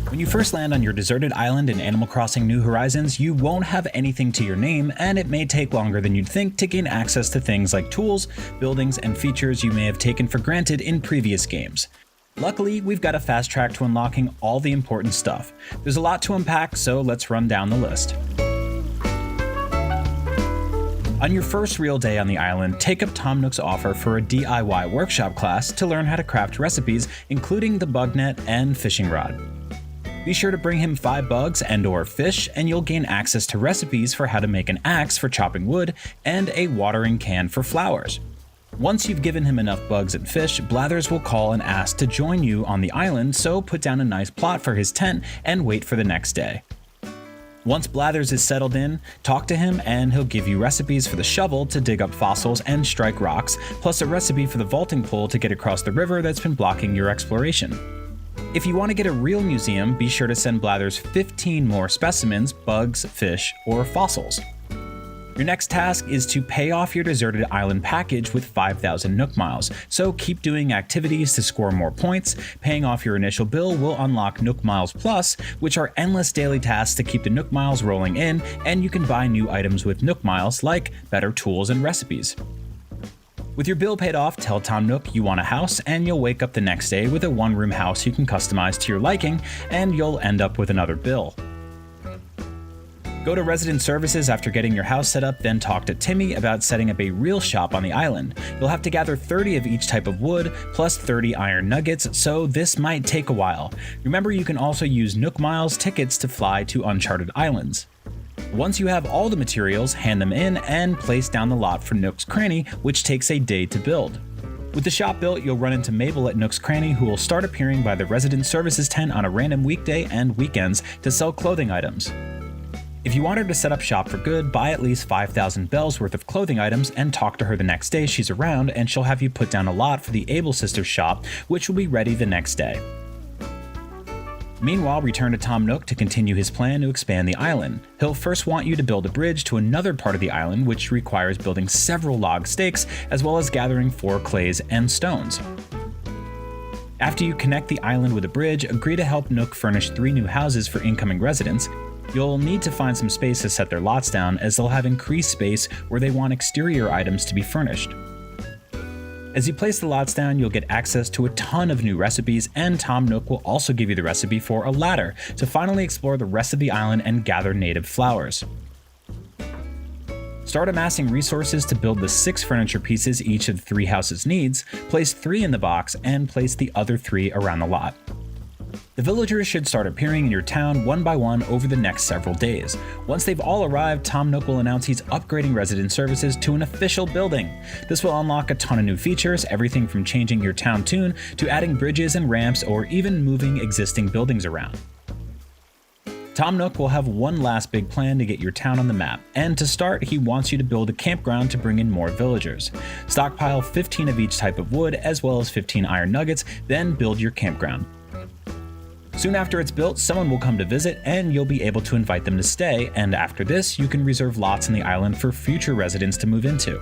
When you first land on your deserted island in Animal Crossing New Horizons, you won't have anything to your name, and it may take longer than you'd think to gain access to things like tools, buildings, and features you may have taken for granted in previous games. Luckily, we've got a fast track to unlocking all the important stuff. There's a lot to unpack, so let's run down the list. On your first real day on the island, take up Tom Nook's offer for a DIY workshop class to learn how to craft recipes, including the bug net and fishing rod. Be sure to bring him 5 bugs and/or fish, and you'll gain access to recipes for how to make an axe for chopping wood and a watering can for flowers. Once you've given him enough bugs and fish, Blathers will call and ask to join you on the island, so put down a nice plot for his tent and wait for the next day. Once Blathers is settled in, talk to him and he'll give you recipes for the shovel to dig up fossils and strike rocks, plus a recipe for the vaulting pole to get across the river that's been blocking your exploration. If you want to get a real museum, be sure to send Blathers 15 more specimens, bugs, fish, or fossils. Your next task is to pay off your deserted island package with 5,000 Nook Miles, so keep doing activities to score more points. Paying off your initial bill will unlock Nook Miles Plus, which are endless daily tasks to keep the Nook Miles rolling in, and you can buy new items with Nook Miles like better tools and recipes. With your bill paid off, tell Tom Nook you want a house, and you'll wake up the next day with a one-room house you can customize to your liking, and you'll end up with another bill. Go to Resident Services after getting your house set up, then talk to Timmy about setting up a real shop on the island. You'll have to gather 30 of each type of wood, plus 30 iron nuggets, so this might take a while. Remember, you can also use Nook Miles tickets to fly to uncharted islands. Once you have all the materials, hand them in and place down the lot for Nook's Cranny, which takes a day to build. With the shop built, you'll run into Mabel at Nook's Cranny, who will start appearing by the Resident Services tent on a random weekday and weekends to sell clothing items. If you want her to set up shop for good, buy at least 5,000 bells worth of clothing items and talk to her the next day she's around, and she'll have you put down a lot for the Able Sisters shop, which will be ready the next day. Meanwhile, return to Tom Nook to continue his plan to expand the island. He'll first want you to build a bridge to another part of the island, which requires building several log stakes, as well as gathering 4 clays and stones. After you connect the island with a bridge, agree to help Nook furnish 3 new houses for incoming residents. You'll need to find some space to set their lots down, as they'll have increased space where they want exterior items to be furnished. As you place the lots down, you'll get access to a ton of new recipes, and Tom Nook will also give you the recipe for a ladder to finally explore the rest of the island and gather native flowers. Start amassing resources to build the 6 furniture pieces each of the 3 houses needs, place 3 in the box, and place the other 3 around the lot. The villagers should start appearing in your town one by one over the next several days. Once they've all arrived, Tom Nook will announce he's upgrading Resident Services to an official building. This will unlock a ton of new features, everything from changing your town tune to adding bridges and ramps, or even moving existing buildings around. Tom Nook will have one last big plan to get your town on the map, and to start, he wants you to build a campground to bring in more villagers. Stockpile 15 of each type of wood, as well as 15 iron nuggets, then build your campground. Soon after it's built, someone will come to visit, and you'll be able to invite them to stay, and after this, you can reserve lots on the island for future residents to move into.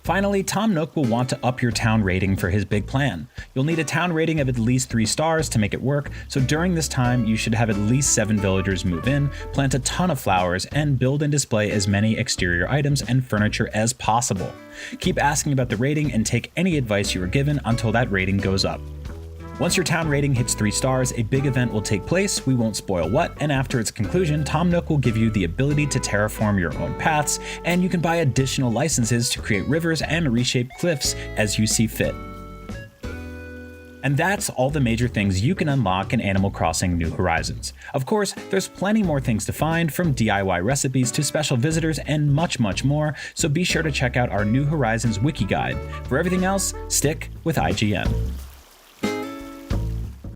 Finally, Tom Nook will want to up your town rating for his big plan. You'll need a town rating of at least 3 stars to make it work, so during this time, you should have at least 7 villagers move in, plant a ton of flowers, and build and display as many exterior items and furniture as possible. Keep asking about the rating and take any advice you were given until that rating goes up. Once your town rating hits 3 stars, a big event will take place. We won't spoil what, and after its conclusion, Tom Nook will give you the ability to terraform your own paths, and you can buy additional licenses to create rivers and reshape cliffs as you see fit. And that's all the major things you can unlock in Animal Crossing New Horizons. Of course, there's plenty more things to find, from DIY recipes to special visitors and much, much more, so be sure to check out our New Horizons wiki guide. For everything else, stick with IGN.